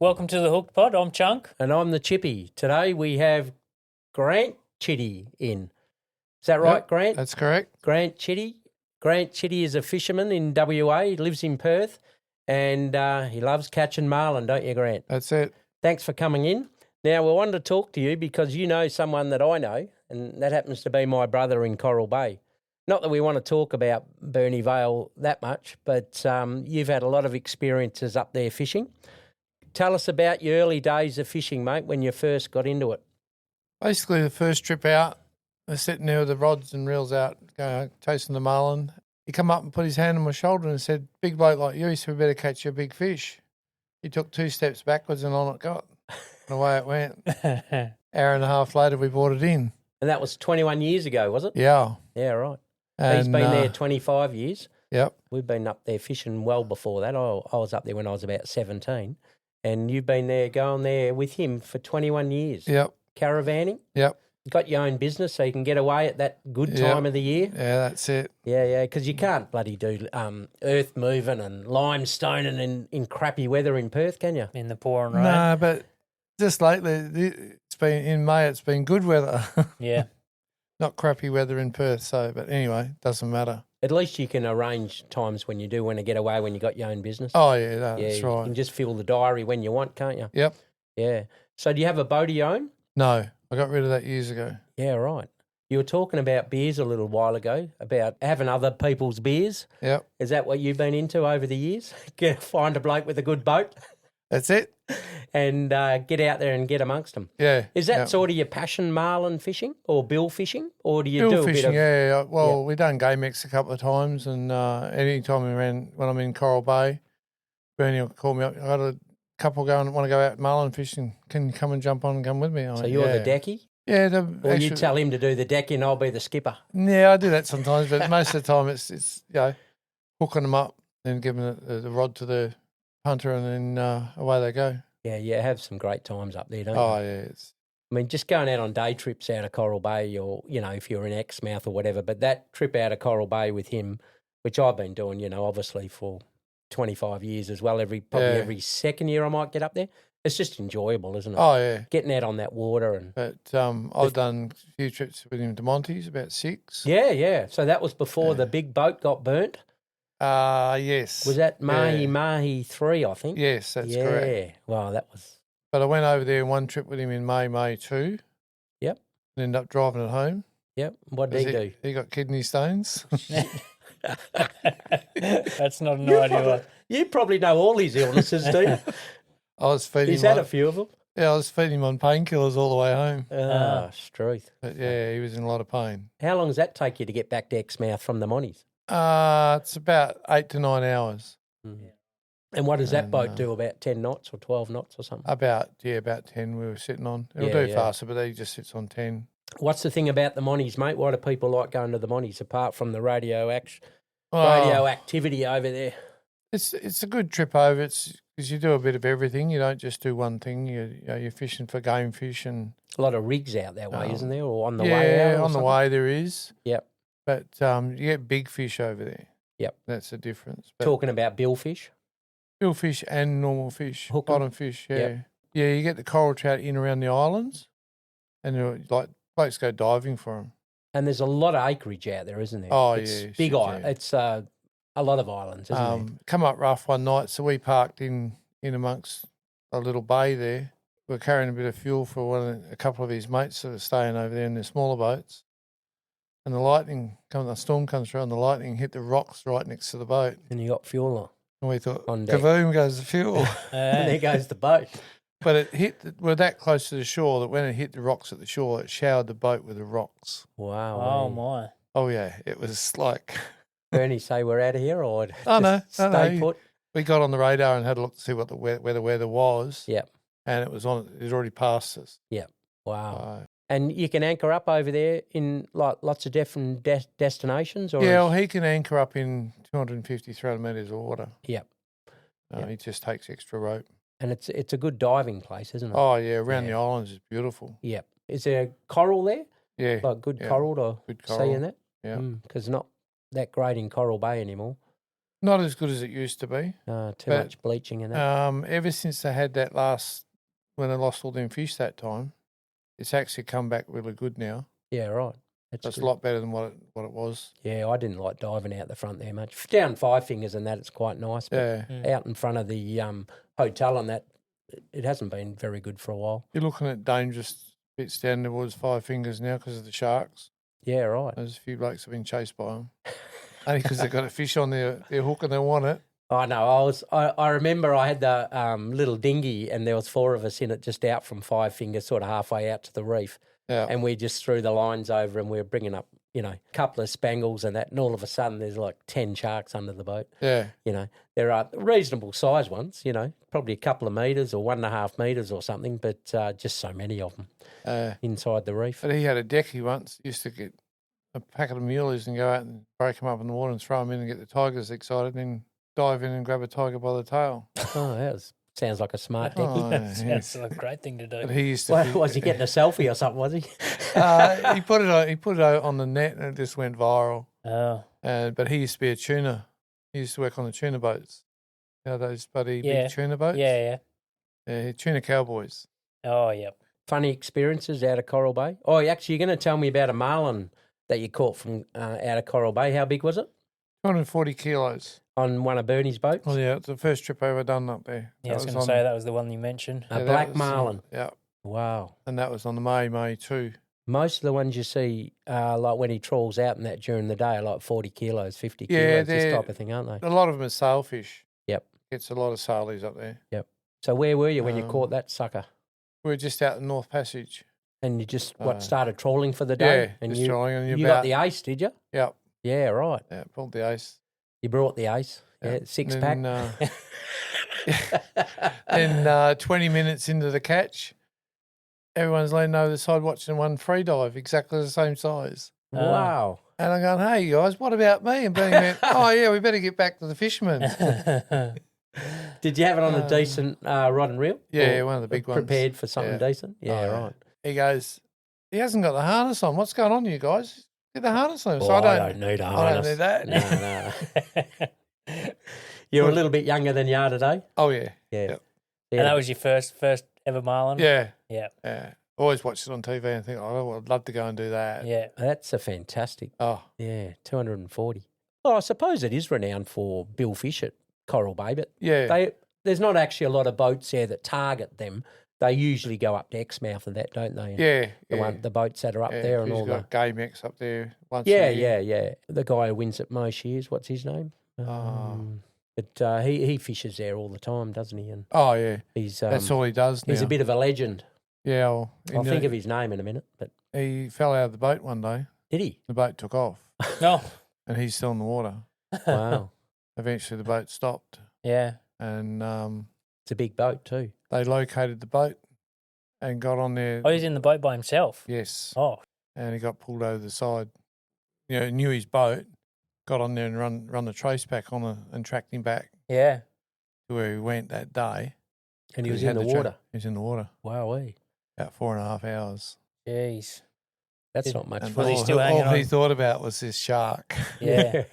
Welcome to the Hooked Pod. I'm Chunk. And I'm the Chippy. Today we have Grant Chitty in. Is that right, Grant? That's correct. Grant Chitty. Grant Chitty is a fisherman in WA. He lives in Perth and he loves catching marlin, don't you, Grant? That's it. Thanks for coming in. Now, we wanted to talk to you because you know someone that I know, and that happens to be my brother in Coral Bay. Not that we want to talk about Burnie Vale that much, but you've had a lot of experiences up there fishing. Tell us about your early days of fishing, mate, when you first got into it. Basically, the first trip out, I was sitting there with the rods and reels out, chasing the marlin. He come up and put his hand on my shoulder and said, "Big bloke like you, so we better catch you a big fish." He took 2 steps backwards and on it got. And away it went. Hour and a half later, we brought it in. And that was 21 years ago, was it? Yeah. Yeah, right. And, He's been there 25 years. Yep. We've been up there fishing well before that. I was up there when I was about 17. And you've been there, going there with him for 21 years. Yep. Caravanning. Yep. You've got your own business so you can get away at that good time of the year. Yeah, that's it. Yeah, because you can't bloody do earth moving and limestoning in crappy weather in Perth, can you? In the pouring rain. No, but just lately, it's been in May, it's been good weather. Yeah. Not crappy weather in Perth, but anyway, doesn't matter. At least you can arrange times when you do want to get away when you got your own business. Oh, yeah, that's You right. can just fill the diary when you want, can't you? Yep. Yeah. So do you have a boat of your own? No, I got rid of that years ago. Yeah, right. You were talking about beers a little while ago, about having other people's beers. Yep. Is that what you've been into over the years? Find a bloke with a good boat That's it. and get out there and get amongst them. Yeah. Is that yep. sort of your passion, marlin fishing or bill fishing? Or do you Bill do a fishing, bit of... Well, we've done GameX a couple of times, and any time when I'm in Coral Bay, Bernie will call me up. I got a couple want to go out marlin fishing. Can you come and jump on and come with me? So you're the decky? Yeah. Or you tell him to do the decking and I'll be the skipper? Yeah, I do that sometimes, but most of the time it's hooking them up and giving the rod to the punter, and then away they go. Yeah, you have some great times up there, don't you? Oh, yeah. I mean, just going out on day trips out of Coral Bay or, if you're in Exmouth or whatever, but that trip out of Coral Bay with him, which I've been doing, obviously for 25 years as well, every second year I might get up there. It's just enjoyable, isn't it? Oh, yeah. Getting out on that water. But I've done a few trips with him to Monty's, about 6. Yeah. So that was before the big boat got burnt? Yes. Was that Mahi 3, I think? Yes, that's correct. Yeah. Wow, that was... But I went over there in one trip with him in May 2. Yep. And ended up driving it home. Yep. What did he do? He got kidney stones. That's not an idea. You probably know all his illnesses, do you? I was feeding He's had a few of them. Yeah, I was feeding him on painkillers all the way home. Struth. But yeah, he was in a lot of pain. How long does that take you to get back to Exmouth from the Monties? It's about 8 to 9 hours. Mm-hmm. And what does that boat do, about 10 knots or 12 knots or something? About 10 we were sitting on. It'll do faster, but he just sits on 10. What's the thing about the Monties, mate? Why do people like going to the Monties apart from the radioactivity over there? It's a good trip over. It's because you do a bit of everything. You don't just do one thing. You're fishing for game fish and a lot of rigs out that way, isn't there? Or on the way out? Yeah, on the way there is. Yep. But you get big fish over there. Yep. That's the difference. But talking about billfish? Billfish and normal fish, Hooking. bottom fish, yeah. Yep. Yeah, you get the coral trout in around the islands, and blokes go diving for them. And there's a lot of acreage out there, isn't there? Oh, it's yeah. Big island. It's a lot of islands, isn't it? Come up rough one night, so we parked in amongst a little bay there. We were carrying a bit of fuel for a couple of his mates that were staying over there in the smaller boats. And the storm comes through and the lightning hit the rocks right next to the boat. And you got fuel on. And we thought, On deck. kaboom goes the fuel. And there goes the boat. But we're that close to the shore that when it hit the rocks at the shore, it showered the boat with the rocks. Wow. Oh, my. Oh, yeah. It was like... Bernie say we're out of here or no. stay put? We got on the radar and had a look to see what the weather was. Yep. And it had already passed us. Yep. Wow. And you can anchor up over there in lots of different destinations? Or Yeah, he can anchor up in 250, 300 metres of water. Yep. He just takes extra rope. And it's a good diving place, isn't it? Oh, yeah, around the islands is beautiful. Yep. Is there coral there? Yeah. Like good coral to Good coral. see in that? Yeah. Because not that great in Coral Bay anymore. Not as good as it used to be. Too But, much bleaching in that. Ever since they had that when they lost all them fish that time, it's actually come back really good now. Yeah, right. It's That's a good. lot better than what it was. Yeah, I didn't like diving out the front there much. Down Five Fingers and that, it's quite nice. But Yeah. out in front of the hotel and that, it hasn't been very good for a while. You're looking at dangerous bits down towards Five Fingers now because of the sharks. Yeah, right. There's a few blokes have been chased by them. Only because they've got a fish on their hook and they want it. I know. I remember I had the little dinghy and there was 4 of us in it just out from Five Fingers, sort of halfway out to the reef. Yeah. And we just threw the lines over and we were bringing up, a couple of spangles and that. And all of a sudden there's like 10 sharks under the boat. Yeah. There are reasonable size ones, probably a couple of metres or 1.5 metres or something, but just so many of them inside the reef. But he had a decky once. Used to get a packet of muleys and go out and break them up in the water and throw them in and get the tigers excited, and then dive in and grab a tiger by the tail. Oh, sounds like a smart decky. Oh, That's a great thing to do. But he used to. Well, was he getting a selfie or something, was he? He put it on the net and it just went viral. Oh, But he used to be a tuner. He used to work on the tuna boats. Those big tuna boats. yeah. Yeah, tuna cowboys. Oh, yep. Funny experiences out of Coral Bay? Oh, actually, you're going to tell me about a marlin that you caught from out of Coral Bay. How big was it? 240 kilos. On one of Bernie's boats? Oh yeah, it's the first trip I ever done up there. Yeah, I was going to say that was the one you mentioned. A that black was, marlin. Yeah, Wow. and that was on the May too. Most of the ones you see, like when he trawls out and that during the day, are like 40 kilos, 50 Yeah, kilos, this they're- type of thing, aren't they? A lot of them are sailfish. Yep. Gets a lot of sailies up there. So where were you when you Um, caught that sucker? We were just out in North Passage. And you just, uh, started trawling for the day? Yeah, and just trawling and you got the ace, did you? Yep. Yeah, right. Yeah, pulled the ace. You brought the ace. Yeah, six pack. Then 20 minutes into the catch, everyone's leaning over the side watching one free dive, exactly the same size. Wow. And I'm going, hey, guys, what about me? And Benny went, oh, yeah, we better get back to the fishermen. Did you have it on a decent rod and reel? Yeah, Or one of the big ones. Prepared for something Yeah. decent? Yeah, Oh, right. He goes, he hasn't got the harness on. What's going on, you guys? Get the harness on. Oh, So I don't need a I don't harness. need that. No. You're a little bit younger than you are today? Oh, yeah. Yeah. Yep. Yeah. And that was your first ever marlin? Yeah. Yeah. Yeah. Always watch it on TV and think, oh, I'd love to go and do that. Yeah. That's a fantastic. Oh, Yeah, 240. Well, I suppose it is renowned for bill fish at Coral Bay, but yeah. there's not actually a lot of boats there that target them. They usually go up to Exmouth and that, don't they? Yeah. The boats that are up yeah. there and He's all got the... Game X up there once Yeah, a year. yeah. The guy who wins at most years, what's his name? But he fishes there all the time, doesn't he? And Oh, yeah. he's That's all he does now. he's a bit of a legend. Yeah. Well, I'll think of his name in a minute. But He fell out of the boat one day. did he? The boat took off No. and he's still in the water. Wow, Eventually the boat stopped Yeah. and it's a big boat too. they located the boat and got on there. Oh, he's in the boat by himself? Yes. Oh. And he got pulled over the side. Knew his boat, got on there and run the trace back and tracked him back Yeah. to where he went that day. And he was He in had the to water. He was in the water Wowee. about 4.5 hours. Jeez. That's Did- not much And Was fun. he still hanging all he on? thought about was this shark. Yeah.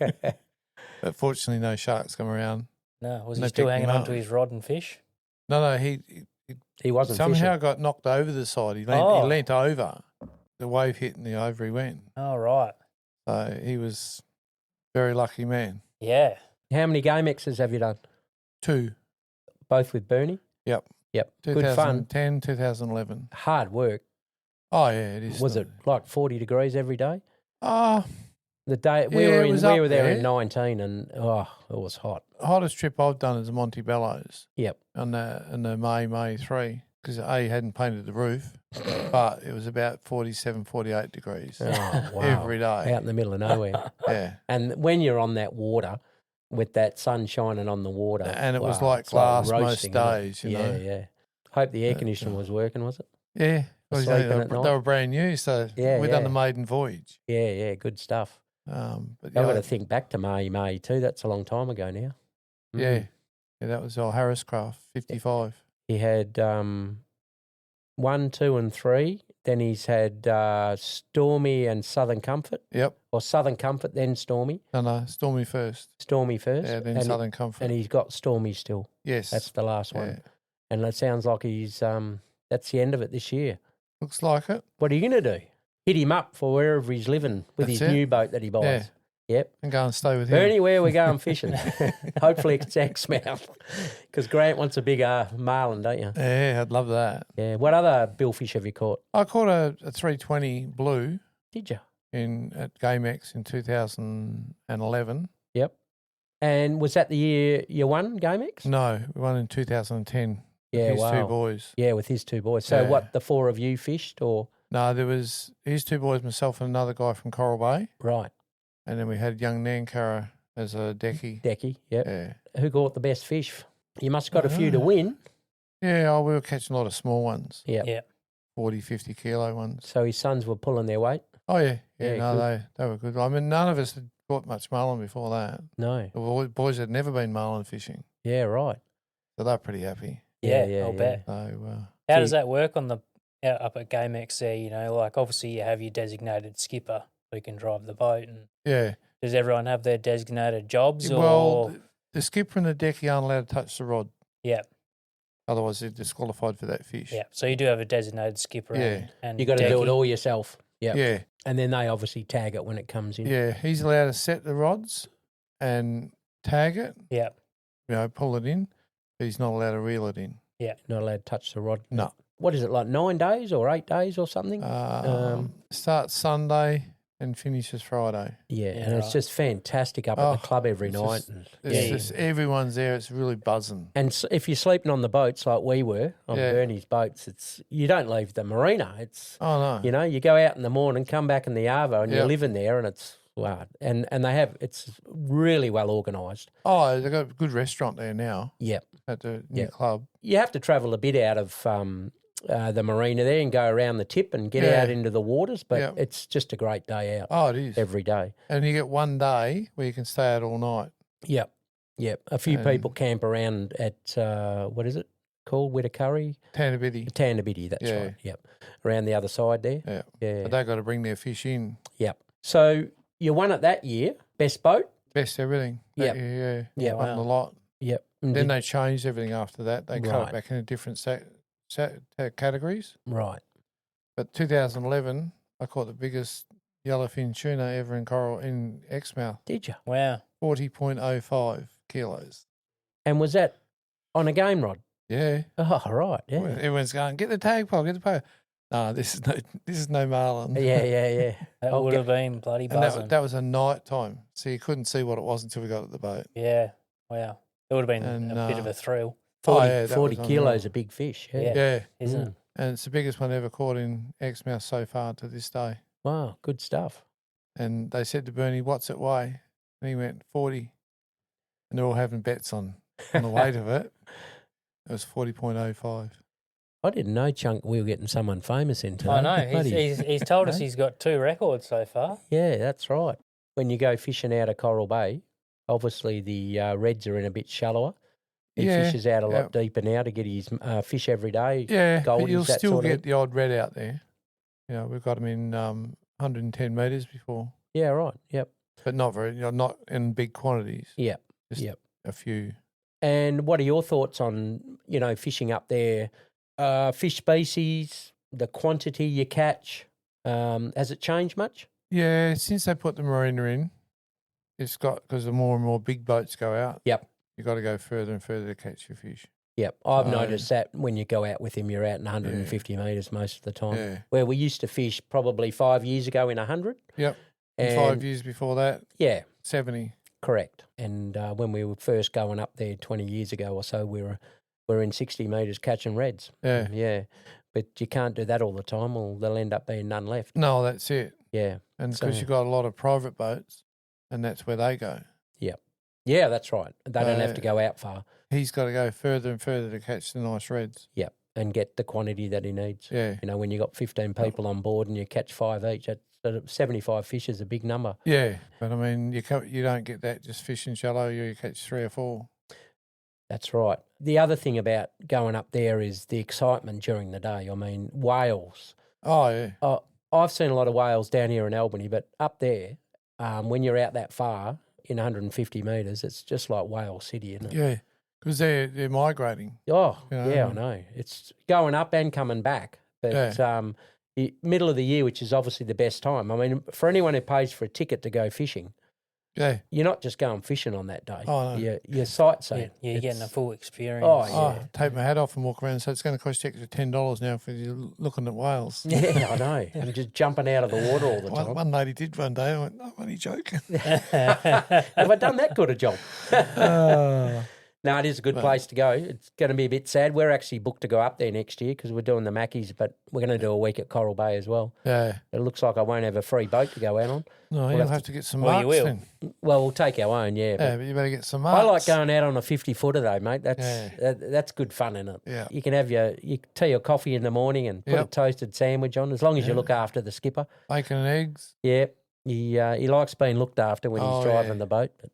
But fortunately, no sharks come around. No. Was And he they still picked hanging him on up. to his rod and fish? No, he He wasn't somehow fishing. got knocked over the side. He Oh. leant over. The wave hit and over he went. Oh, right. So he was a very lucky man. Yeah. How many game X's have you done? 2. Both with Bernie? Yep. Yep. Good fun. 2010, 2011. Hard work. Oh, yeah, it is. Was it like 40 degrees every day? Oh, The day we Yeah, were it in, was we up were there there. in 19, and it was hot. hottest trip I've done is the Montebello's. Yep. On the May 3, because A, hadn't painted the roof, but it was about 47, 48 degrees Oh, wow. every day. Out in the middle of nowhere. Yeah. And when you're on that water, with that sun shining on the water, And it was wow, like it's glass most roasting, isn't it? days, you yeah, know. Yeah. Hope the air conditioning was working, was it? Yeah. Well, Sleeping they, at were, night? they were brand new, so Yeah, we'd done yeah. the maiden voyage. Yeah, good stuff. But I've got to think back to May too. That's a long time ago now. yeah, that was our Harris craft, 55. He had 1, 2, and 3 Then he's had Stormy and Southern Comfort, Yep. or Southern Comfort, then Stormy. No, Stormy first. Stormy first. Yeah, then and, Southern Comfort. And he's got Stormy still. Yes. That's the last Yeah. one. And it sounds like he's that's the end of it this year. Looks like it. What are you going to do? Hit him up for wherever he's living with That's his it. new boat that he buys. Yeah. Yep. And go and stay with him. Bernie, where are we going fishing? Hopefully it's Exmouth, because Grant wants a big marlin, don't you? Yeah, I'd love that. Yeah. What other billfish have you caught? I caught a 320 blue Did you? at GameX in 2011. Yep. And was that the year you won GameX? No, we won in 2010. Yeah, His wow. two boys. Yeah, with his two boys. So Yeah. what, the four of you fished or? No, there was his two boys, myself and another guy from Coral Bay. Right. And then we had young Nankara as a decky. Decky, yep. Yeah. Who caught the best fish? You must have got a I few to dunno. win. Yeah, we were catching a lot of small ones, Yep. Yeah. 40, 50 kilo ones. So his sons were pulling their weight? Oh, yeah. Yeah, Yeah, no, they were good. I mean, none of us had caught much marlin before that. No. The boys had never been marlin fishing, Yeah, right. so they're pretty happy. Yeah, I'll bet. So, How does that work on the out up at GameX there? You know, like obviously you have your designated skipper who can drive the boat, and yeah. does everyone have their designated jobs? Well, Or the skipper and the decky aren't allowed to touch the rod. yeah, Otherwise, they're disqualified for that fish. yeah. So you do have a designated skipper. Yeah. and You got to do it decky. all yourself. Yep. Yeah. And then they obviously tag it when it comes in. Yeah. He's allowed to set the rods and tag it, Yeah, pull it in, but he's not allowed to reel it in. Not allowed to touch the rod. No. What is it, like 9 days or 8 days or something? Starts Sunday and finishes Friday. Yeah, Yeah, and it's right. just fantastic up at Oh, the club every it's night. just- and It's Yeah. just everyone's there. It's really buzzing. if you're sleeping on the boats like we were on Yeah. Bernie's boats, you don't leave the marina. It's Oh, no. you know, you go out in the morning, come back in the arvo, and you're Yep. living there, and it's wow. And it's really well organised. Oh, they've got a good restaurant there now Yep. at the new Yep. club. You have to travel a bit out of the marina there and go around the tip and get Yeah. out into the waters, but Yep. it's just a great day out Oh, it is. every day. And you get one day where you can stay out all night. Yep. Yep. A few And- people camp around at what is it called? Witacurry? Tanabiddy. Tanabiddy, that's Yeah. right. Yep. Around the other side there. Yeah. Yeah. But they've got to bring their fish in. Yep. So you won it that year, best boat? Best everything. Yep. Yeah. Yep. Won the lot. Yep. And Then did- they changed everything after that. They cut Right. it back into different categories. right. But 2011, I caught the biggest yellowfin tuna ever in Exmouth. Did you? wow. 40.05 kilos. And was that on a game rod? Yeah. Oh, right. Yeah. Everyone's going, get the tag pole, get the pole. No, this is no marlin. Yeah. That I'll would get- have been bloody And buzzing. that was a night time, so you couldn't see what it was until we got at the boat. Yeah, wow. It would have been And, a bit of a thrill, 40, yeah, that 40 was kilos unreal. a big fish. Yeah. Yeah, isn't Mm. it? and it's the biggest one ever caught in Exmouth so far to this day. Wow, good stuff. And they said to Bernie, "What's it weigh?" And he went 40, and they're all having bets on the weight of it. It was 40.05. I didn't know, Chunk, we were getting someone famous in today. I know. Bloody- He's told us No? he's got 2 records so far. Yeah, that's right. When you go fishing out of Coral Bay, obviously the reds are in a bit shallower. He Yeah, fishes out a lot yeah. deeper now to get his fish every day. Yeah, Goldies, but you'll that still sort of get the odd red out there. You know, we've got them in 110 metres before, Yeah, right. Yep. but not very, not in big quantities. Yep. Just Yep. a few. And what are your thoughts on, fishing up there? Fish species, the quantity you catch, has it changed much? Yeah, since they put the marina in, it's got, because the more and more big boats go out. Yep. You've got to go further and further to catch your fish. Yep. I've So- noticed that when you go out with him, you're out in 150 metres most of the time. Yeah. Where we used to fish probably 5 years ago in 100. Yep. And And 5 years before that, Yeah, 70. correct. And when we were first going up there 20 years ago or so, we were in 60 metres catching reds. Yeah. Yeah. But you can't do that all the time or there'll end up being none left. No, that's it. Yeah. And So- because you've got a lot of private boats, and that's where they go. Yeah, that's right. They don't have to go out far. He's got to go further and further to catch the nice reds. Yep. And get the quantity that he needs. Yeah. When you got 15 people on board and you catch 5 each, that's 75 fish is a big number. Yeah. But I mean, you don't get that just fishing shallow. You catch 3 or 4. That's right. The other thing about going up there is the excitement during the day. I mean, whales. Oh, yeah. I've seen a lot of whales down here in Albany, but up there, when you're out that far in 150 metres, it's just like Whale City, isn't it? Yeah, because they're migrating. Oh, You know, yeah, I know. It's going up and coming back. But the middle of the year, which is obviously the best time. I mean, for anyone who pays for a ticket to go fishing, you're not just going fishing on that day. Oh, no. You're sightseeing. Yeah, you're getting a full experience. Oh, yeah. Oh, take my hat off and walk around. So it's going to cost you extra $10 now for you looking at whales. Yeah, I know. And just jumping out of the water all the time. One lady did one day. I went, I'm only joking. Have I done that good a job? No, it is a good place to go. It's going to be a bit sad. We're actually booked to go up there next year because we're doing the Mackies, but we're going to do a week at Coral Bay as well. Yeah. It looks like I won't have a free boat to go out on. No, you'll have to get some marks then. Well, we'll take our own, yeah. Yeah, but you better get some marks. I like going out on a 50-footer though, mate. That's good fun, isn't it? Yeah. You can have your tea or coffee in the morning and put a toasted sandwich on, as long as you look after the skipper. Bacon and eggs. Yeah. He likes being looked after when he's driving the boat. But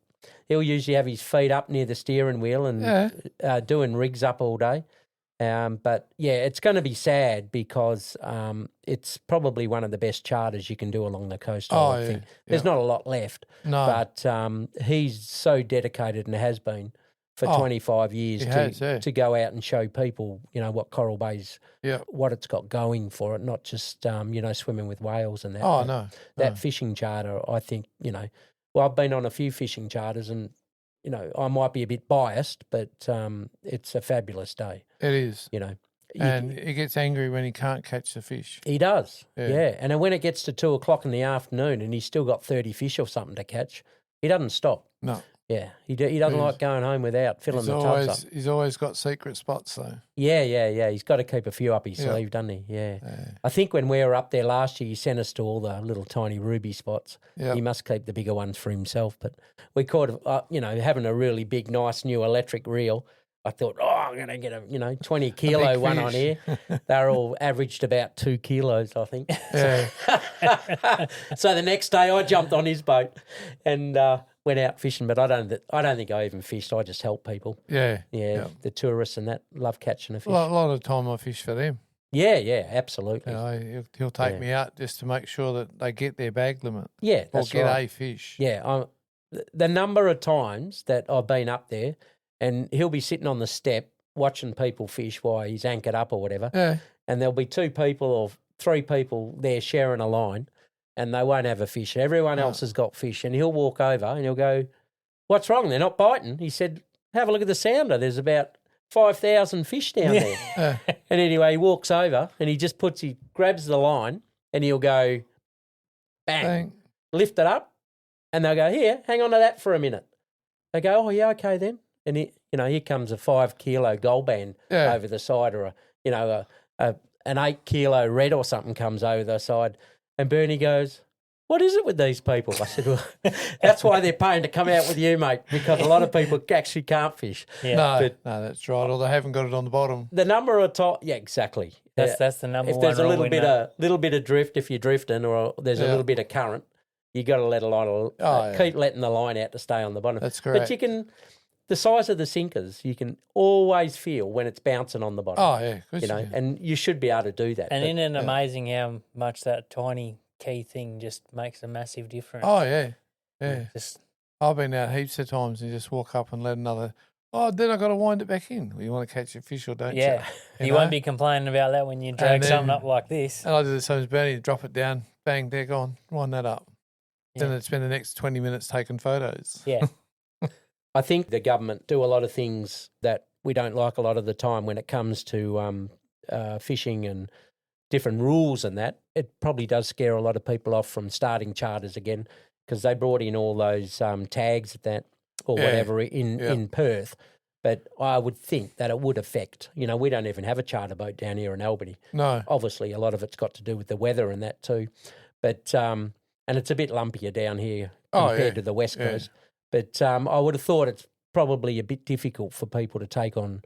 he'll usually have his feet up near the steering wheel and doing rigs up all day. But, yeah, it's going to be sad because it's probably one of the best charters you can do along the coast, I think. There's not a lot left. No. But he's so dedicated and has been for 25 years to go out and show people, what Coral Bay's, what it's got going for it, not just, swimming with whales and that. Oh, no. That fishing charter, I think, well, I've been on a few fishing charters and, I might be a bit biased, but it's a fabulous day. It is. And he gets angry when he can't catch the fish. He does, And then when it gets to 2:00 in the afternoon and he's still got 30 fish or something to catch, he doesn't stop. No. Yeah, he doesn't like going home without filling the tubs up. He's always got secret spots, though. Yeah. He's got to keep a few up his sleeve, doesn't he? Yeah. I think when we were up there last year, he sent us to all the little tiny ruby spots. Yeah. He must keep the bigger ones for himself. But we caught, having a really big, nice new electric reel. I thought, I'm going to get a 20-kilo one on here. They're all averaged about 2 kilos, I think. Yeah. So the next day, I jumped on his boat and went out fishing. But I don't think I even fished. I just helped people. Yeah. The tourists and that love catching a fish. A lot of the time I fish for them. Yeah, absolutely. He'll take me out just to make sure that they get their bag limit. Yeah, that's right. Or get a fish. Yeah, the number of times that I've been up there. And he'll be sitting on the step watching people fish while he's anchored up or whatever. Yeah. And there'll be 2 people or 3 people there sharing a line and they won't have a fish. Everyone else has got fish. And he'll walk over and he'll go, "What's wrong? They're not biting." He said, "Have a look at the sounder. There's about 5,000 fish down there." And anyway, he walks over and he grabs the line and he'll go, bang, lift it up. And they'll go, "Here, hang on to that for a minute." They go, "Oh, yeah, okay then." And here comes a 5-kilo gold band over the side, or an 8-kilo red or something comes over the side. And Bernie goes, "What is it with these people?" I said, "Well, that's why they're paying to come out with you, mate, because a lot of people actually can't fish." Yeah. No, that's right. Or they haven't got it on the bottom. The number of times, exactly. That's the number one. If there's a little bit of drift, if you're drifting, or there's a little bit of current, you got to let a line. Keep letting the line out to stay on the bottom. That's correct. But you can. The size of the sinkers, you can always feel when it's bouncing on the bottom. Oh, yeah. And you should be able to do that. And isn't it amazing how much that tiny key thing just makes a massive difference? Oh, yeah. I've been out heaps of times and just walk up and let another, then I've got to wind it back in. Well, you want to catch your fish or don't you? Yeah. You won't be complaining about that when you drag something up like this. And I do the same as Bernie, drop it down, bang, they're gone, wind that up. Then I'd spend the next 20 minutes taking photos. Yeah. I think the government do a lot of things that we don't like a lot of the time when it comes to fishing and different rules and that. It probably does scare a lot of people off from starting charters again because they brought in all those tags or whatever in Perth. But I would think that it would affect, we don't even have a charter boat down here in Albany. No. Obviously, a lot of it's got to do with the weather and that too. But, and it's a bit lumpier down here compared to the West Coast. But I would have thought it's probably a bit difficult for people to take on,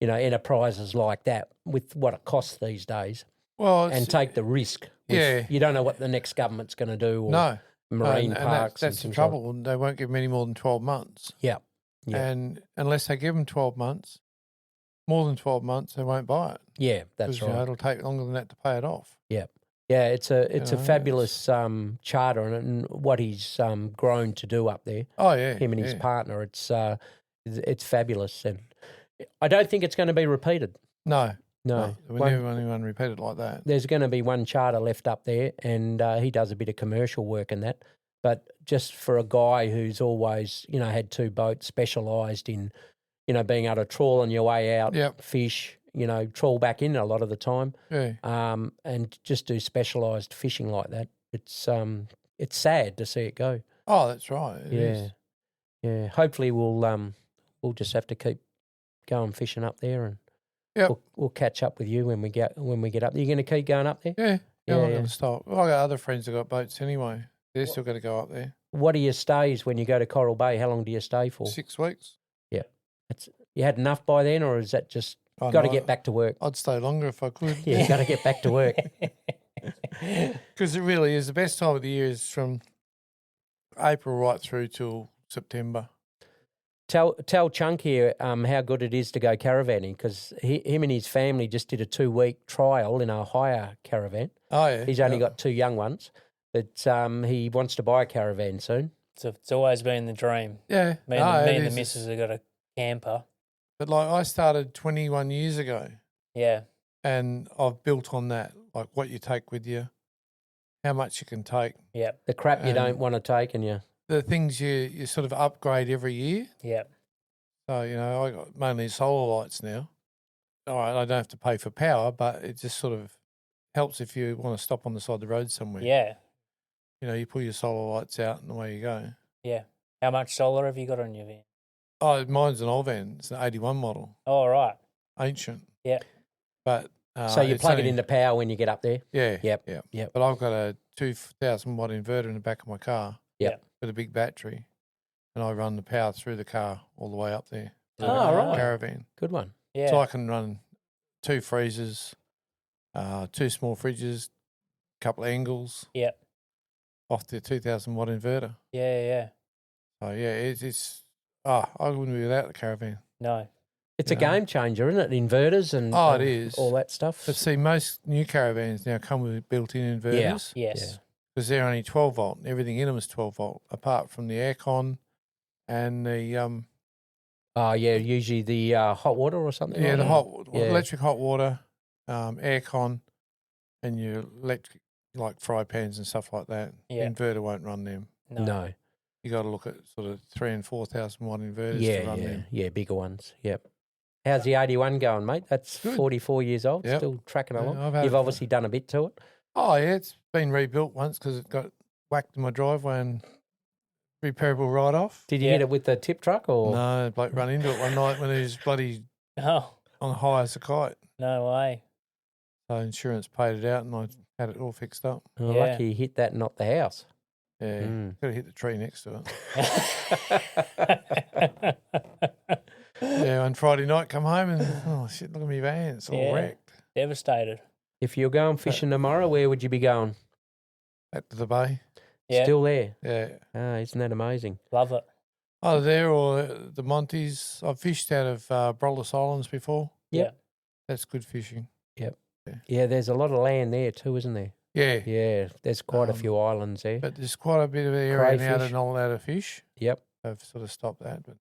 enterprises like that with what it costs these days. Well, and take the risk. You don't know what the next government's going to do. Or marine parks. That's the trouble. They won't give them any more than 12 months. Yeah. And unless they give them 12 months, more than 12 months, they won't buy it. Yeah, that's right. It'll take longer than that to pay it off. Yeah. Yeah, it's a know, fabulous charter, and what he's grown to do up there. Oh yeah, Him and his yeah. partner, it's fabulous, and I don't think it's going to be repeated. No, No, we never want anyone repeat it like that. there's going to be one charter left up there, and he does a bit of commercial work in that. But just for a guy who's always, had two boats, specialised in, being able to trawl on your way out, Yep. fish, trawl back in a lot of the time, Yeah. and just do specialised fishing like that. It's sad to see it go. Oh, that's right. It is. Yeah. Hopefully we'll just have to keep going fishing up there, and Yep. we'll catch up with you when we get up. You're going to keep going up there? Yeah. Yeah, I'm not yeah. going to stop. Well, I got other friends that got boats anyway. They're still going to go up there. What are your stays when you go to Coral Bay? How long do you stay for? 6 weeks. You had enough by then, or is that just Oh, got to no, get back to work? I'd stay longer if I could. Yeah, got to get back to work. Because it really is. The best time of the year is from April right through till September. Tell Chunk here how good it is to go caravanning, because him and his family just did a 2-week trial in a hire caravan. Oh, yeah. He's only Yeah. got 2 young ones, but he wants to buy a caravan soon. So it's always been the dream. Yeah. Me No, and, it me and the is. missus have got a camper. But like I started 21 years ago Yeah. and I've built on that, like what you take with you, how much you can take, Yep. The crap you And- don't want to take, and you. the things you sort of upgrade every year. Yep. So, I got mainly solar lights now. All right, I don't have to pay for power, but it just sort of helps if you want to stop on the side of the road somewhere. Yeah. You pull your solar lights out and away you go. Yeah. How much solar have you got on your van? Oh, mine's an old van. It's an 81 model, Oh, right. ancient. Yeah. But So you it's plug it only- into power when you get up there? Yeah. Yep. Yeah. Yep. But I've got a 2,000 watt inverter in the back of my car. Yep. With a big battery, and I run the power through the car all the way up there. to Oh, the right. Caravan. Good one. Yeah. So I can run 2 freezers, 2 small fridges, a couple of angles. Yep. Off the 2,000 watt inverter. Yeah. So yeah, I wouldn't be without the Caravan. No. It's a Yeah. game changer, isn't it? Inverters and Oh, it is. all that stuff. But see, most new Caravans now come with built-in inverters Yes. because they're only 12 volt. And everything in them is 12 volt, apart from the aircon and the Oh, yeah, usually the hot water or something. yeah, like the that. Yeah. electric hot water, aircon, and your electric like fry pans and stuff like that. Yeah. Inverter won't run them. No. You got to look at sort of 3,000 and 4,000 watt inverters to run them. Yeah, bigger ones. Yep. How's the 81 going, mate? That's Good. 44 years old, Yep. still tracking Yeah, along. I've had You've it for- obviously done a bit to it. Oh yeah, it's been rebuilt once because it got whacked in my driveway and repairable right off. Did you Yeah. hit it with the tip truck or? No, bloke run into it one night when he was bloody Oh, on high as a kite. no way. So insurance paid it out and I had it all fixed up. Oh, Yeah. Lucky you hit that, not the house. Yeah, Mm. could have hit the tree next to it. Yeah, on Friday night, come home and oh shit, look at me van, it's all Yeah. wrecked. Devastated. If you're going fishing tomorrow, where would you be going? Back to the bay. Yeah. Still there. Yeah, Ah, isn't that amazing? Love it. either there or the Monties. I've fished out of Montebello Islands before. Yep. That's good fishing. Yeah, there's a lot of land there too, isn't there? Yeah, Yeah, there's quite a Um, few islands there. but there's quite a bit of area now Crayfish. to not allowed to fish. Yep, I've sort of stopped that. But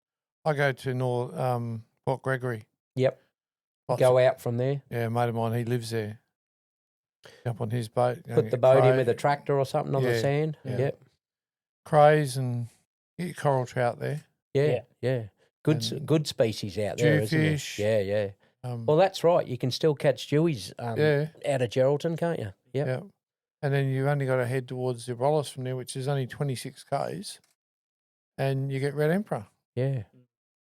I go to Port Gregory. yep. Lots Go of- out from there. Yeah, a mate of mine, he lives there. Jump on his boat. go Put get the boat in cray- with a tractor or something on the Yeah, sand. yeah. Yep. Crays and get coral trout there. Yeah. Good, And good species out there, isn't there? jewfish. Yeah. Um, Well, that's right. You can still catch dewies yeah, out of Geraldton, can't you? Yep. yeah. And then you've only got to head towards the Rollis from there, which is only 26 k's, and you get red emperor. Yeah.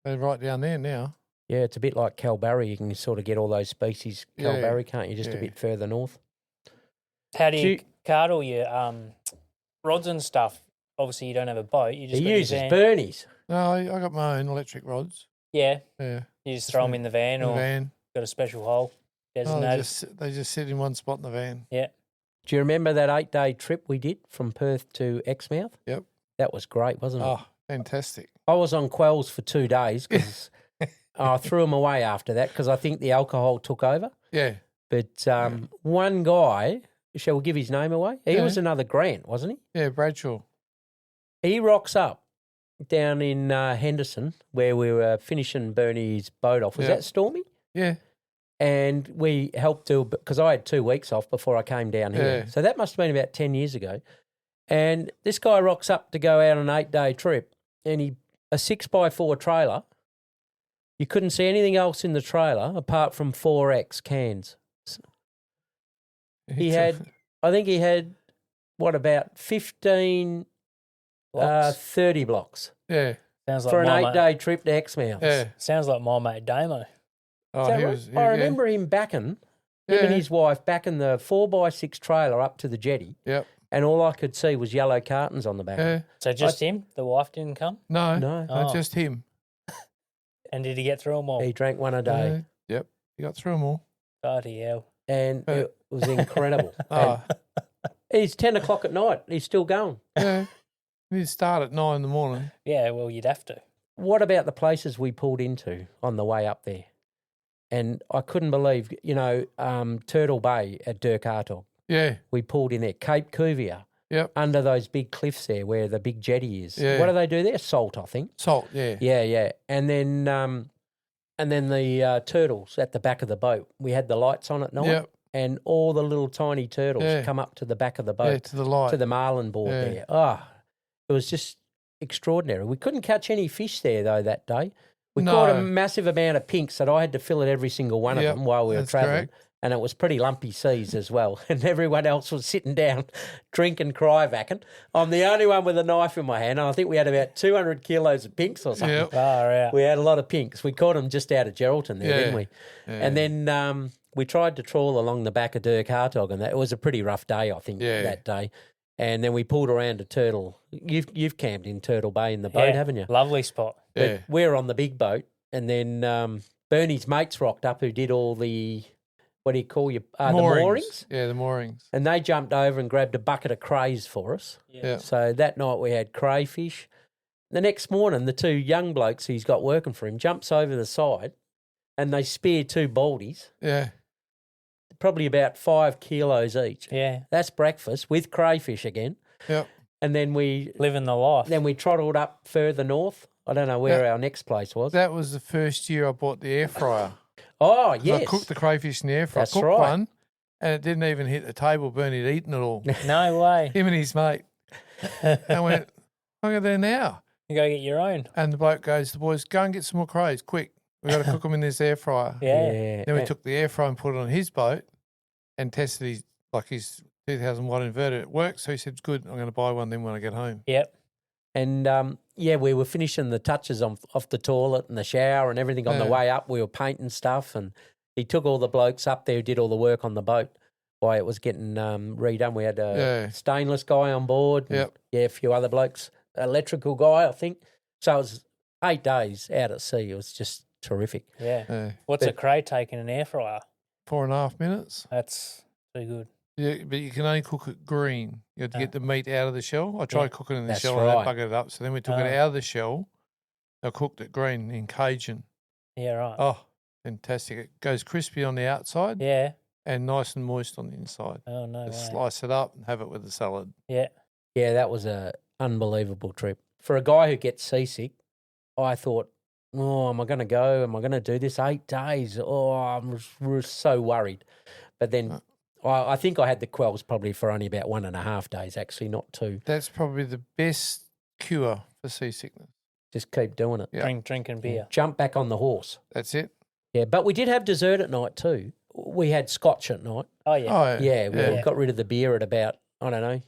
They're right down there now. Yeah, it's a bit like Calbarry. You can sort of get all those species Yeah, Calbarry, can't you? Just a yeah. bit further north. How do Do you you- card all your rods and stuff? Obviously, you don't have a boat. You just He got your uses van. Bernie's. No, I got my own electric rods. Yeah, Yeah, you just throw them in the van in the or van. got a special hole Oh, designated. they just sit in one spot in the van. Do you remember that 8-day trip we did from Perth to Exmouth? Yep. That was great, wasn't it? Oh, fantastic. I was on Quells for 2 days because I threw them away after that because I think the alcohol took over. Yeah, But one guy shall we give his name away? He Yeah. was another Grant, wasn't he? Yeah, Bradshaw. He rocks up down in Henderson where we were finishing Bernie's boat off. Was Yeah. that Stormy? Yeah. And we helped do, because I had 2 weeks off before I came down here. Yeah. So that must have been about 10 years ago. And this guy rocks up to go out on an 8-day trip, and a 6x4 trailer. You couldn't see anything else in the trailer apart from 4X cans. He had, I think he had, about 15, Blocks. 30 blocks Yeah. Sounds like for an my 8-day trip to Exmouth. Yeah. Sounds like my mate Damo. Oh, Is that he right? was. I remember him backing, him and his wife backing the 4x6 trailer up to the jetty, Yep. and all I could see was yellow cartons on the back. Yeah. So just him? The wife didn't come? No. No. No, Oh. just him. And did he get through them all? He drank one a day, Yep. You got through them all. Bloody hell. and it was incredible. Oh, And it's 10 o'clock at night. He's still going. yeah. You start at 9 in the morning. Yeah, well, you'd have to. What about the places we pulled into on the way up there? And I couldn't believe, Turtle Bay at Dirk Hartog. Yeah. We pulled in there. Cape Cuvier, Yep. under those big cliffs there where the big jetty is. Yeah. What do they do there? Salt, I think. Salt. Yeah. Yeah, yeah. And then the turtles at the back of the boat. We had the lights on at night, Yep. and all the little tiny turtles Yeah. come up to the back of the Yeah. boat, To the light. to the Marlin board Yeah. there. It was just extraordinary. We couldn't catch any fish there, though, that day. We caught a No. massive amount of pinks that I had to fill at every single one of Yep, them while we were that's travelling. correct. And it was pretty lumpy seas as well. And everyone else was sitting down, drinking, cry-vacking. I'm the only one with a knife in my hand. And I think we had about 200 kilos of pinks or something. Yep. Far out. We had a lot of pinks. We caught them just out of Geraldton there, Yeah. didn't we? Yeah. And then we tried to trawl along the back of Dirk Hartog, and it was a pretty rough day, I think, Yeah. that day. And then we pulled around to Turtle. You've camped in Turtle Bay in the boat, Yeah, haven't you? Lovely spot. But Yeah. we're on the big boat, and then Bernie's mates rocked up who did all the, what do you call the moorings? Yeah, the moorings. And they jumped over and grabbed a bucket of crays for us. Yeah. So that night we had crayfish. The next morning, the two young blokes he's got working for him jumps over the side, and they spear 2 baldies, Yeah. probably about 5 kilos each. Yeah. That's breakfast with crayfish again. Yep. And then we Living the life. trottled up further north. I don't know where Yeah. our next place was. That was the first year I bought the air fryer. Oh, 'Cause yes. I cooked the crayfish in the air fryer. That's I cooked right. one, and it didn't even hit the table. Bernie had eaten it all. No way. Him and his mate. I went, I'm going there now. You go get your own. And the bloke goes, the boys, go and get some more crays, quick. We've got to cook them in this air fryer. Yeah. Then we took the air fryer and put it on his boat and tested his 2,000 watt inverter. It worked, so he said, good, I'm going to buy one then when I get home. Yep. And, we were finishing the touches off the toilet and the shower and everything on the Yeah. way up. We were painting stuff, and he took all the blokes up there who did all the work on the boat while it was getting redone. We had a Yeah. stainless guy on board. And, Yep. yeah, a few other blokes. Electrical guy, I think. So it was 8 days out at sea. It was just terrific. Yeah. What's a cray take in an air fryer? 4.5 minutes. That's too good. Yeah, but you can only cook it green. You have to get the meat out of the shell. I tried cooking it in the That's shell and right. I buggered it up. So then we took it out of the shell. I cooked it green in Cajun. Yeah, right. Oh, fantastic. It goes crispy on the outside Yeah. and nice and moist on the inside. Oh, no way. Just slice it up and have it with the salad. Yeah. Yeah, that was a unbelievable trip. For a guy who gets seasick, I thought, oh, am I going to go? Am I going to do this 8 days? Oh, was so worried. But then I think I had the quells probably for only about 1.5 days, actually, not 2. That's probably the best cure for seasickness. Just keep doing it. Yeah. Drinking beer. Jump back on the horse. That's it. Yeah, but we did have dessert at night too. We had scotch at night. Oh, yeah. Oh, Yeah, we Yeah. got rid of the beer at about,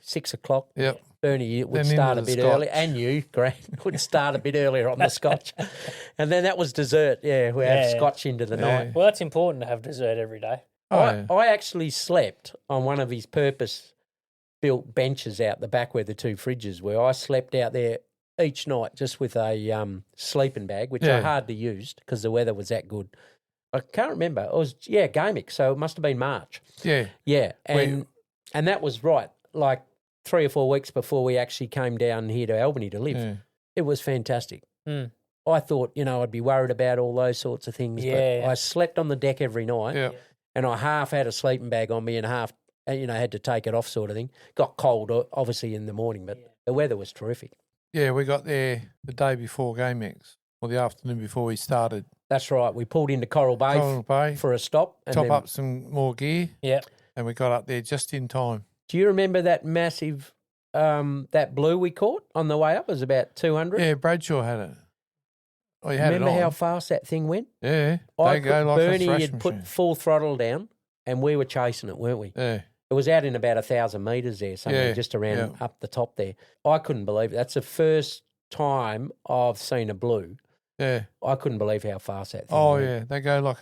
6 o'clock. Yep. Bernie would Then start a into the bit early, scotch. and you, Grant, would start a bit earlier on the scotch. And then that was dessert. Yeah, we had Yeah. scotch into the Yeah. night. Well, it's important to have dessert every day. Oh, I, yeah. I actually slept on one of his purpose-built benches out the back where the 2 fridges were. I slept out there each night just with a sleeping bag, which I Yeah. hardly used because the weather was that good. I can't remember. It was, Gamic, so it must have been March. Yeah. Yeah, Wait. and that was right, like 3 or 4 weeks before we actually came down here to Albany to live. Yeah. It was fantastic. Mm. I thought, I'd be worried about all those sorts of things, Yeah. but I slept on the deck every night, Yeah. and I half had a sleeping bag on me and half and, had to take it off sort of thing. Got cold, obviously, in the morning, but the weather was terrific. Yeah, we got there the day before GameX, or the afternoon before we started. That's right. We pulled into Coral Bay, for a stop. And top up some more gear. Yeah. And we got up there just in time. Do you remember that massive, that blue we caught on the way up? It was about 200. Yeah, Bradshaw had it. Oh, you had Remember it on. how fast that thing went? Yeah. Bernie had put full throttle down and we were chasing it, weren't we? Yeah. It was out in about 1,000 metres there, somewhere just around up the top there. I couldn't believe it. That's the first time I've seen a blue. Yeah. I couldn't believe how fast that thing went. Yeah. They go like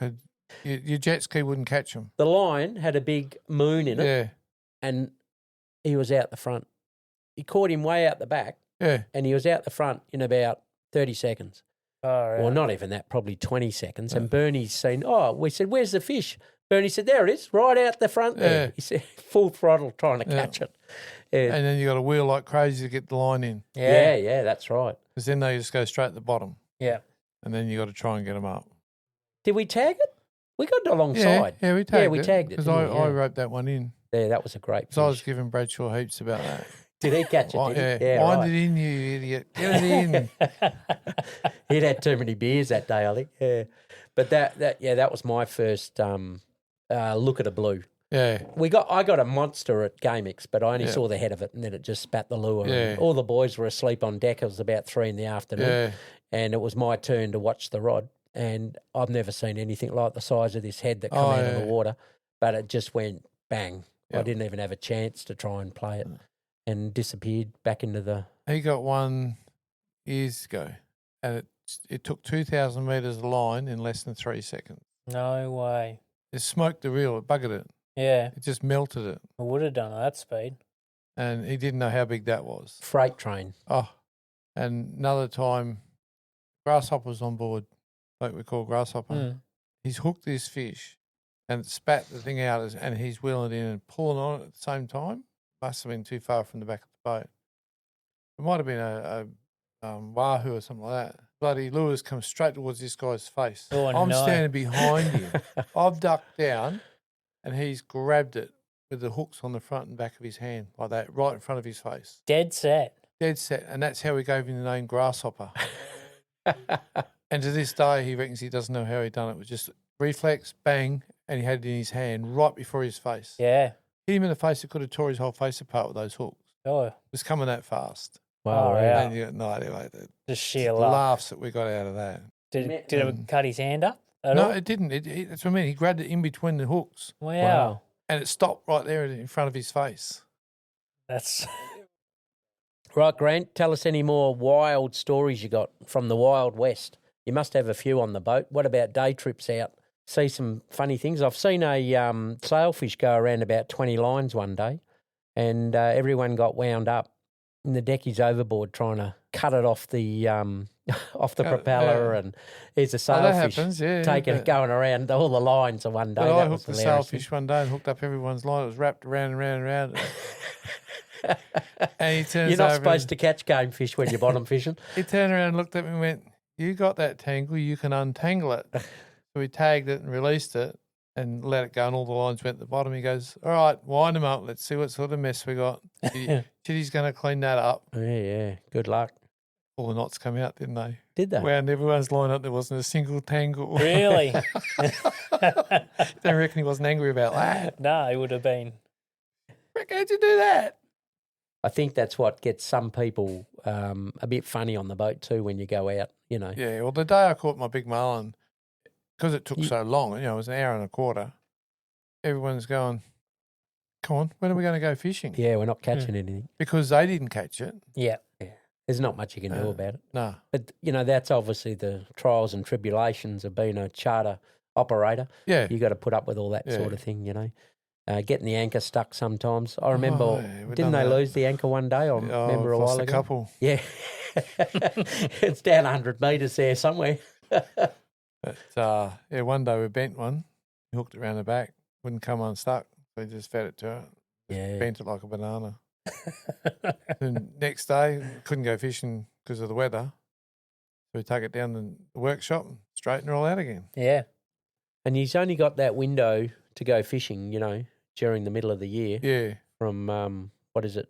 your jet ski wouldn't catch them. The line had a big moon in it. Yeah. And he was out the front. He caught him way out the back. Yeah. And he was out the front in about 30 seconds. Oh, right. Well, not even that, probably 20 seconds. And Bernie's seen, we said, where's the fish? Bernie said, there it is, right out the front there. Yeah. He said, full throttle trying to catch it. Yeah. And then you got to wheel like crazy to get the line in. Yeah, that's right. Because then they just go straight at the bottom. Yeah. And then you got to try and get them up. Did we tag it? We got it alongside. Yeah, we tagged it. Yeah, we tagged it. Because I roped that one in. Yeah, that was a great fish. So I was giving Bradshaw heaps about that. Did he catch it? Did he? Yeah, Wind right. it in, you idiot. Get it in. He'd had too many beers that day, I think. Yeah. But that was my first look at a blue. Yeah. I got a monster at GameX, but I only saw the head of it and then it just spat the lure. Yeah. And all the boys were asleep on deck. It was about 3 p.m. Yeah. And it was my turn to watch the rod. And I've never seen anything like the size of this head that come out of the water. But it just went bang. Yep. I didn't even have a chance to try and play it and disappeared back into the... He got one years ago and it took 2,000 metres of line in less than 3 seconds. No way. It smoked the reel. It buggered it. Yeah. It just melted it. I would have done at that speed. And he didn't know how big that was. Freight train. Oh, and another time, Grasshopper's on board, like we call Grasshopper. Mm. He's hooked this fish and spat the thing out and he's wheeling it in and pulling on it at the same time. Must have been too far from the back of the boat. It might have been a wahoo or something like that. Bloody lures come straight towards this guy's face. Oh, I'm no. standing behind him. I've ducked down and he's grabbed it with the hooks on the front and back of his hand like that, right in front of his face. Dead set. Dead set. And that's how we gave him the name Grasshopper. And to this day, he reckons he doesn't know how he done it. It was just reflex, bang, and he had it in his hand right before his face. Yeah. Hit him in the face, it could have tore his whole face apart with those hooks. Oh, It was coming that fast. Wow. Wow. Yeah. And you got no idea, like, the just sheer luck. laughs that we got out of that. Did it cut his hand up at No, all? it didn't. That's what I mean. He grabbed it in between the hooks Wow. and it stopped right there in front of his face. That's Right, Grant, tell us any more wild stories you got from the Wild West. You must have a few on the boat. What about day trips out? See some funny things. I've seen a sailfish go around about 20 lines one day and everyone got wound up in the deckies overboard trying to cut it off the propeller and here's a Oh, sailfish that happens, yeah. going around all the lines of one day. But that I was hooked a hilarious. sailfish one day and hooked up everyone's line. It was wrapped around and around and around. And he turns You're not over supposed to catch game fish when you're bottom fishing. He turned around and looked at me and went, "You got that tangle, you can untangle it." So we tagged it and released it and let it go and all the lines went to the bottom. He goes, "All right, wind them up. Let's see what sort of mess we got." Chitty's going to clean that up. Yeah. Good luck. All the knots come out, didn't they? Did they? Wound everyone's line up. There wasn't a single tangle. really. Don't reckon he wasn't angry about that. No, it would have been. Rick, how'd you do that? I think that's what gets some people a bit funny on the boat too when you go out, Yeah, well, the day I caught my big marlin, because it took so long, it was an hour and a quarter, everyone's going, "Come on, when are we going to go fishing?" Yeah, we're not catching anything. Because they didn't catch it. Yeah. There's not much you can do about it. No. But, that's obviously the trials and tribulations of being a charter operator. Yeah. You got to put up with all that sort of thing, Getting the anchor stuck sometimes. I remember, we've didn't done they that. lose the anchor one day? I remember a I've lost while ago. a couple. Yeah. It's down 100 metres there somewhere. But, one day we bent one, hooked it around the back, wouldn't come unstuck. We just fed it to it. Yeah. Bent it like a banana. And next day, couldn't go fishing because of the weather. So we take it down to the workshop and straighten her all out again. Yeah. And he's only got that window to go fishing, during the middle of the year. Yeah. From what is it?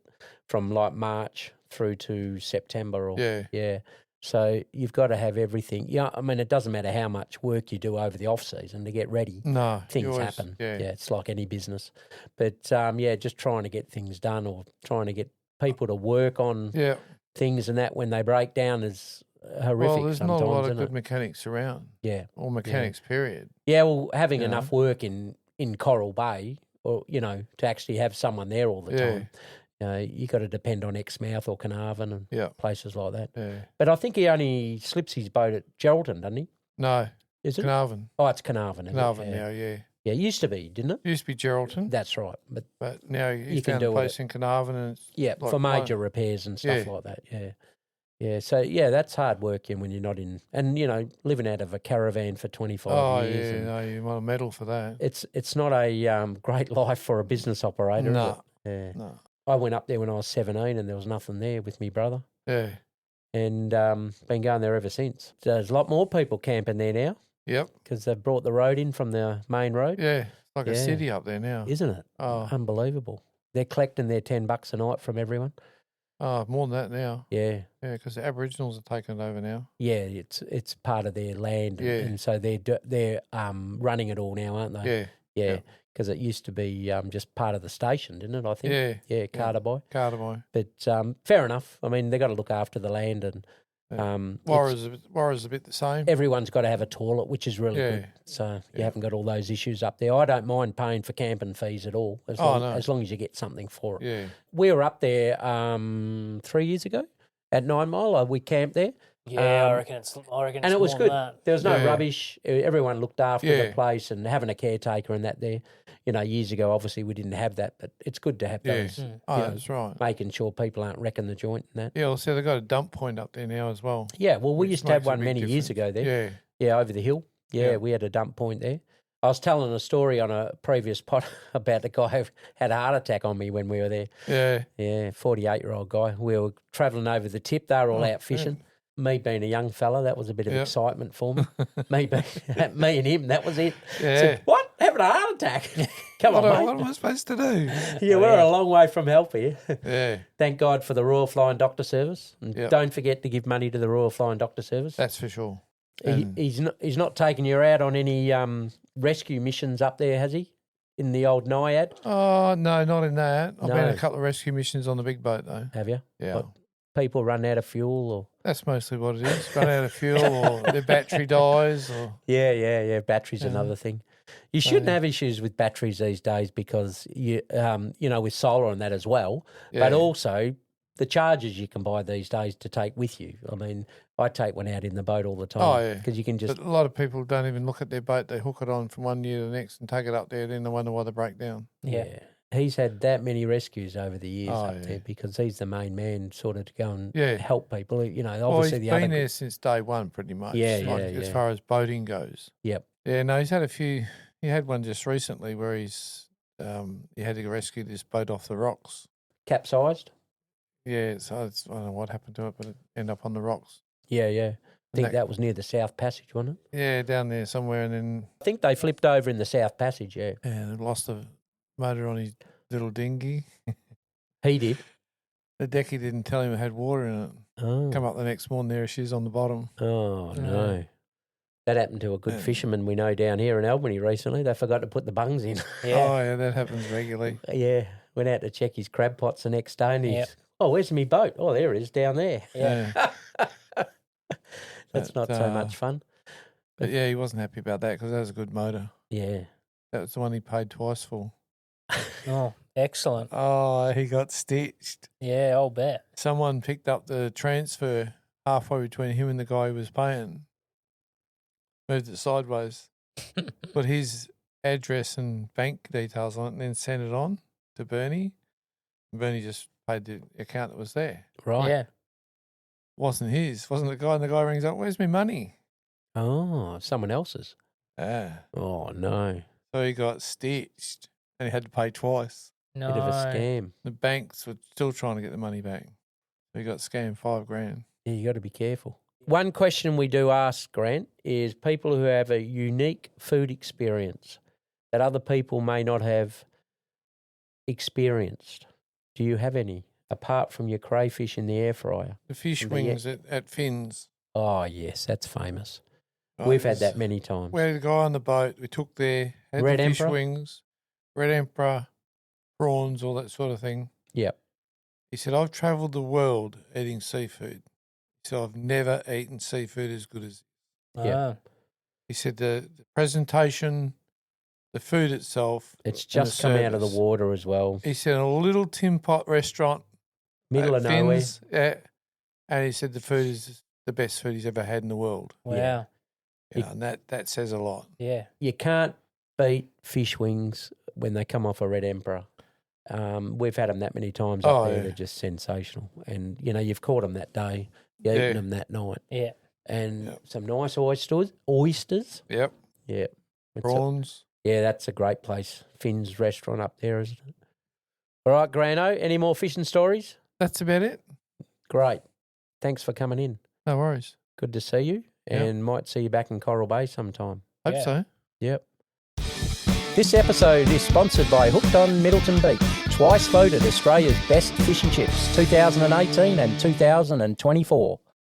From like March through to September, or Yeah. So you've got to have everything. Yeah, I mean, it doesn't matter how much work you do over the off season to get ready. No. Things happen. Yeah. It's like any business. But just trying to get things done, or trying to get people to work on things and that when they break down is horrific. Well, there's sometimes, not a lot of isn't good it? mechanics around. Yeah. Or mechanics, period. Yeah, well, having You enough work in Coral Bay, or to actually have someone there all the time. You got to depend on Exmouth or Carnarvon and places like that. Yeah. But I think he only slips his boat at Geraldton, doesn't he? No. Is it? Carnarvon. Oh, it's Carnarvon. Carnarvon now, yeah. Yeah, it used to be, didn't it? Used to be Geraldton. That's right. But now you you can found do a place it. in Carnarvon. And it's For major repairs and stuff like that, Yeah, so, that's hard work when you're not in... And, living out of a caravan for 25 years. Oh, yeah, no, you want a medal for that. It's not a great life for a business operator, No. is it? Yeah. No. I went up there when I was 17 and there was nothing there with me brother. Yeah. And been going there ever since. So there's a lot more people camping there now. Yep. Because they've brought the road in from the main road. Yeah. It's like a city up there now. Isn't it? Oh. Unbelievable. They're collecting their $10 a night from everyone. Oh, more than that now. Yeah. Yeah, because the Aboriginals are taking it over now. Yeah, it's part of their land. And so they're running it all now, aren't they? Yeah. Because it used to be just part of the station, didn't it, I think? Yeah, Carterby. Carterby. But fair enough. I mean, they've got to look after the land and... Warra's a bit the same. Everyone's got to have a toilet, which is really good. So you haven't got all those issues up there. I don't mind paying for camping fees at all, as long as you get something for it. Yeah. We were up there 3 years ago at 9 Mile. We camped there. Yeah, I reckon it's and it was more good. than that. There was no rubbish. Everyone looked after the place and having a caretaker and that there. Years ago, obviously, we didn't have that, but it's good to have those. That's right. Making sure people aren't wrecking the joint and that. Yeah, well, so they've got a dump point up there now as well. Yeah, well, we used to have one many difference. years ago there. Yeah. Yeah, over the hill. Yeah, we had a dump point there. I was telling a story on a previous pod about the guy who had a heart attack on me when we were there. Yeah. Yeah, 48-year-old guy. We were travelling over the tip. They were all out fishing. Yeah. Me being a young fella, that was a bit of excitement for me. me and him, that was it. Yeah. Said, what? Having a heart attack? Come on, mate. What am I supposed to do? Yeah, we're a long way from help here. Yeah. Thank God for the Royal Flying Doctor Service. And don't forget to give money to the Royal Flying Doctor Service. That's for sure. He's not taking you out on any rescue missions up there, has he? In the old Naiad? Oh, no, not in that. I've No. been a couple of rescue missions on the big boat, though. Have you? Yeah. What, people run out of fuel or? That's mostly what it is. Run out of fuel or their battery dies. Or Yeah. Battery's another thing. You shouldn't have issues with batteries these days because, with solar and that as well, but also the chargers you can buy these days to take with you. I mean, I take one out in the boat all the time. Oh, yeah. Because you can just... But a lot of people don't even look at their boat. They hook it on from one year to the next and take it up there, then they wonder why they break down. Yeah. He's had that many rescues over the years up there because he's the main man sort of to go and help people. Obviously he's been there since day one pretty much. As far as boating goes. Yep. Yeah, no, he's had a few. He had one just recently where he had to rescue this boat off the rocks. Capsized? Yeah, so I don't know what happened to it, but it ended up on the rocks. Yeah. I think that was near the South Passage, wasn't it? Yeah, down there somewhere, and then... I think they flipped over in the South Passage, yeah. Yeah, they lost the motor on his little dinghy. He did? The decky didn't tell him it had water in it. Oh. Come up the next morning, there she is on the bottom. Oh, no. That happened to a good fisherman we know down here in Albany recently. They forgot to put the bungs in. Oh, yeah, that happens regularly. Yeah, went out to check his crab pots the next day and he's... Oh, where's my boat? Oh, there it is, down there. Yeah. That's not so much fun. But yeah, he wasn't happy about that because that was a good motor. Yeah. That was the one he paid twice for. Oh, excellent. Oh, he got stitched. Yeah, I'll bet. Someone picked up the transfer halfway between him and the guy who was paying. Moved it sideways. Put his address and bank details on it and then sent it on to Bernie. Bernie just paid the account that was there. Right. Yeah. Wasn't his. Wasn't the guy. And the guy rings up, where's my money? Oh, someone else's. Ah. Oh, no. So he got stitched and he had to pay twice. No. Bit of a scam. The banks were still trying to get the money back. So he got scammed $5,000. Yeah, you got to be careful. One question we do ask, Grant, is people who have a unique food experience that other people may not have experienced? Do you have any, apart from your crayfish in the air fryer? The fish The- wings at Finn's. Oh, yes, that's famous. Right, We've had there's- that many times. We had a guy on the boat. We took there, had Red the fish Emperor? wings, red emperor, prawns, all that sort of thing. Yep. He said, I've travelled the world eating seafood. He said, I've never eaten seafood as good as. Yeah. Ah, He said, the presentation, the food itself. It's and the just come out of the service. water as well. He said, a little tin pot restaurant. Middle at of nowhere. Finn's, yeah, and he said the food is the best food he's ever had in the world. wow. Yeah. Yeah, and that says a lot. Yeah. You can't beat fish wings when they come off a red emperor. We've had them that many times up Oh, there. yeah. They're just sensational. And, you know, you've caught them that day. You've Yeah. eaten them that night. Yeah. And Yep. some nice oysters. Yep. Yeah. It's a- Prawns. yeah, that's a great place. Finn's restaurant up there, isn't it? All right, Grano, any more fishing stories? That's about it. Great. Thanks for coming in. No worries. Good to see you. Yep. And might see you back in Coral Bay sometime. Hope Yeah. so. Yep. This episode is sponsored by Hooked on Middleton Beach, twice voted Australia's best fish and chips, 2018 and 2024.